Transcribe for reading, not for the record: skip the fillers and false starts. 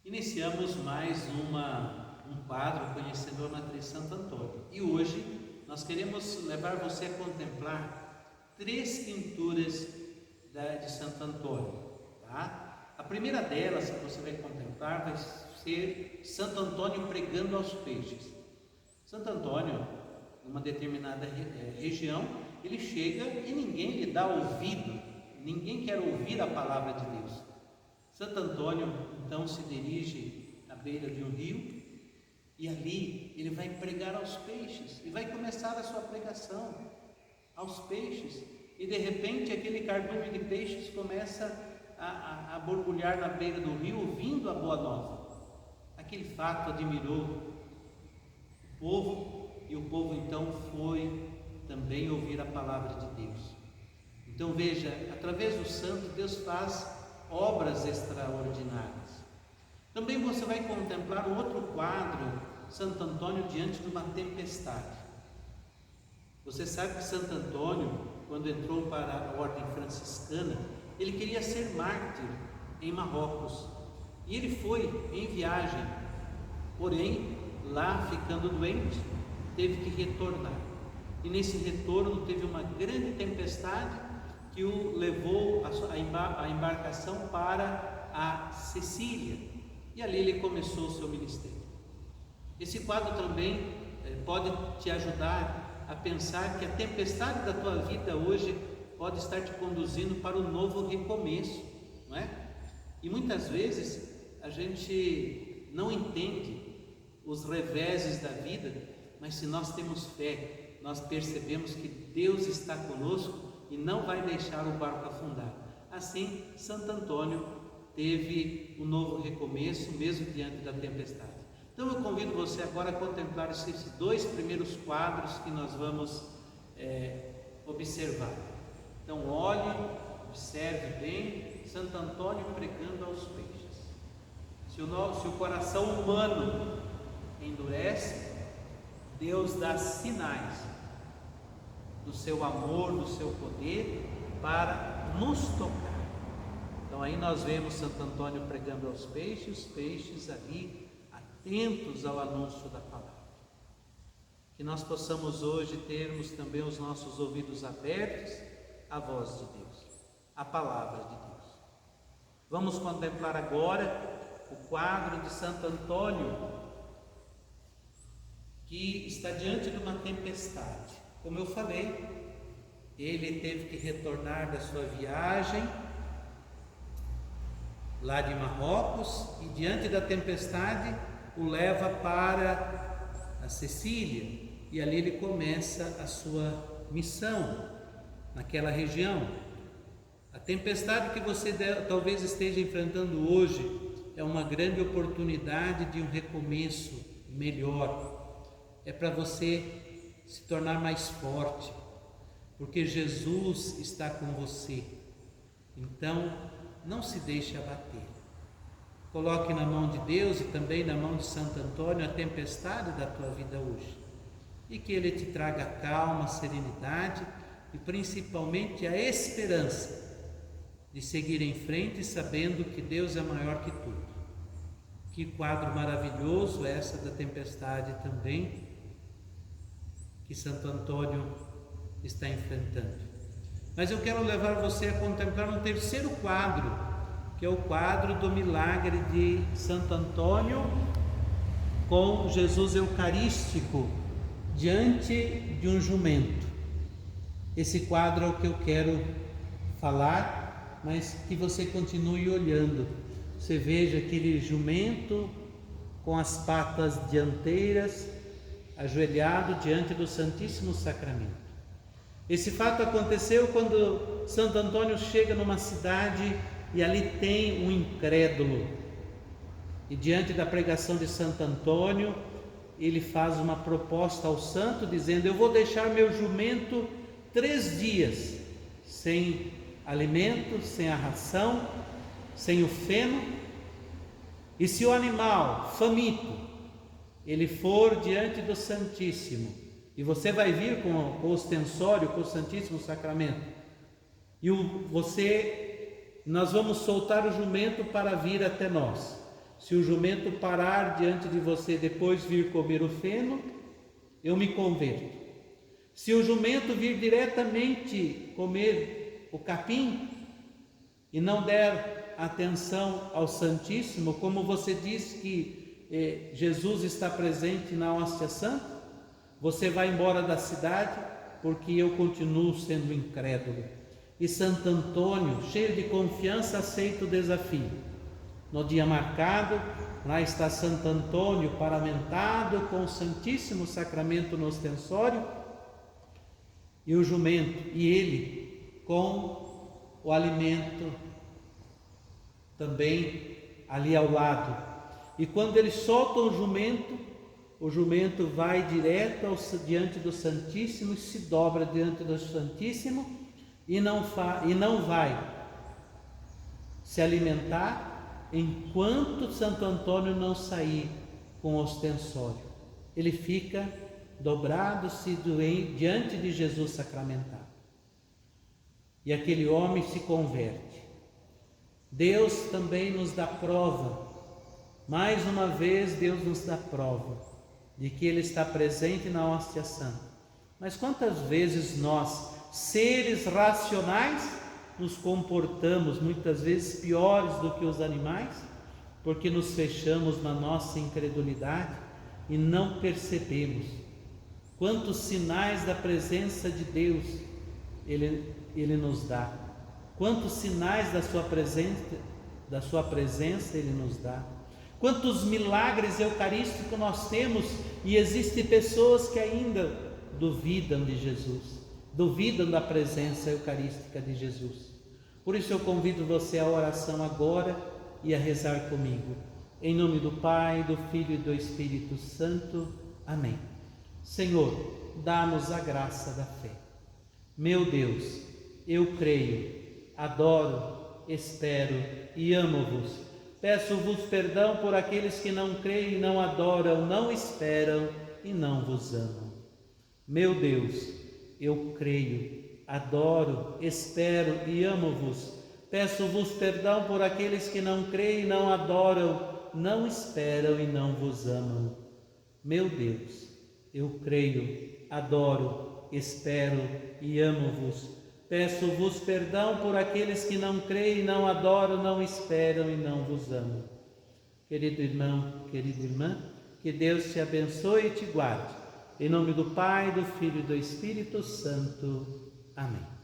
Iniciamos mais um quadro Conhecendo a Matriz Santo Antônio, e hoje nós queremos levar você a contemplar 3 pinturas de Santo Antônio, tá? A primeira delas que você vai contemplar vai ser Santo Antônio pregando aos peixes. Santo Antônio, numa determinada região, ele chega e ninguém lhe dá ouvido, ninguém quer ouvir a palavra de Deus. Santo Antônio então se dirige à beira de um rio e ali ele vai pregar aos peixes e vai começar a sua pregação aos peixes, e de repente aquele cardume de peixes começa a borbulhar na beira do rio ouvindo a boa nova. Aquele fato admirou o povo, e o povo então foi também ouvir a palavra de Deus. Então veja, através do santo Deus faz obras extraordinárias. Também você vai contemplar um outro quadro, Santo Antônio diante de uma tempestade. Você sabe que Santo Antônio, quando entrou para a ordem franciscana, ele queria ser mártir em Marrocos, e ele foi em viagem, porém lá ficando doente, teve que retornar, e nesse retorno teve uma grande tempestade que o levou a embarcação para a Sicília, e ali ele começou o seu ministério. Esse quadro também pode te ajudar a pensar que a tempestade da tua vida hoje pode estar te conduzindo para um novo recomeço, não é? E muitas vezes a gente não entende os reveses da vida, mas se nós temos fé, nós percebemos que Deus está conosco e não vai deixar o barco afundar. Assim, Santo Antônio teve um novo recomeço, mesmo diante da tempestade. Então eu convido você agora a contemplar esses 2 primeiros quadros que nós vamos observar. Então olhe, observe bem, Santo Antônio pregando aos peixes. Se o coração humano endurece, Deus dá sinais do seu amor, do seu poder para nos tocar. Então aí nós vemos Santo Antônio pregando aos peixes, os peixes ali atentos ao anúncio da palavra. Que nós possamos hoje termos também os nossos ouvidos abertos à voz de Deus, à palavra de Deus. Vamos contemplar agora o quadro de Santo Antônio, que está diante de uma tempestade. Como eu falei, ele teve que retornar da sua viagem lá de Marrocos, e diante da tempestade o leva para a Sicília, e ali ele começa a sua missão naquela região. A tempestade que você talvez esteja enfrentando hoje é uma grande oportunidade de um recomeço melhor. É para você se tornar mais forte, porque Jesus está com você. Então, não se deixe abater. Coloque na mão de Deus e também na mão de Santo Antônio a tempestade da tua vida hoje, e que Ele te traga calma, serenidade e principalmente a esperança de seguir em frente, sabendo que Deus é maior que tudo. Que quadro maravilhoso é essa da tempestade também, que Santo Antônio está enfrentando. Mas eu quero levar você a contemplar um terceiro quadro, que é o quadro do milagre de Santo Antônio com Jesus Eucarístico diante de um jumento. Esse quadro é o que eu quero falar, mas que você continue olhando. Você veja aquele jumento com as patas dianteiras, ajoelhado diante do Santíssimo Sacramento. Esse fato aconteceu quando Santo Antônio chega numa cidade e ali tem um incrédulo, e diante da pregação de Santo Antônio ele faz uma proposta ao santo, dizendo: eu vou deixar meu jumento 3 dias sem alimento, sem a ração, sem o feno, e se o animal faminto ele for diante do Santíssimo, e você vai vir com o ostensório, com o Santíssimo Sacramento, e nós vamos soltar o jumento para vir até nós, Se o jumento parar diante de você e depois vir comer o feno, eu me converto. Se o jumento vir diretamente comer o capim e não der atenção ao Santíssimo, como você diz que Jesus está presente na hóstia santa, você vai embora da cidade porque eu continuo sendo incrédulo. E Santo Antônio, cheio de confiança, aceita o desafio. No dia marcado, lá está Santo Antônio paramentado com o Santíssimo Sacramento no ostensório e o jumento, e ele com o alimento também ali ao lado. E quando eles soltam o jumento vai direto diante do Santíssimo e se dobra diante do Santíssimo e não vai se alimentar enquanto Santo Antônio não sair com o ostensório. Ele fica dobrado-se diante de Jesus sacramentado. E aquele homem se converte. Deus também nos dá prova, mais uma vez Deus nos dá prova de que Ele está presente na hóstia santa. Mas quantas vezes nós, seres racionais, nos comportamos muitas vezes piores do que os animais, porque nos fechamos na nossa incredulidade e não percebemos quantos sinais da presença de Deus Ele nos dá, quantos sinais da sua presença Ele nos dá, quantos milagres eucarísticos nós temos, e existem pessoas que ainda duvidam de Jesus, duvidam da presença eucarística de Jesus. Por isso eu convido você à oração agora e a rezar comigo. Em nome do Pai, do Filho e do Espírito Santo. Amém. Senhor, dá-nos a graça da fé. Meu Deus, eu creio, adoro, espero e amo-vos. Peço-vos perdão por aqueles que não creem, não adoram, não esperam e não vos amam. Meu Deus, eu creio, adoro, espero e amo-vos. Peço-vos perdão por aqueles que não creem, não adoram, não esperam e não vos amam. Meu Deus, eu creio, adoro, espero e amo-vos. Peço-vos perdão por aqueles que não creem, não adoram, não esperam e não vos amam. Querido irmão, querida irmã, que Deus te abençoe e te guarde. Em nome do Pai, do Filho e do Espírito Santo. Amém.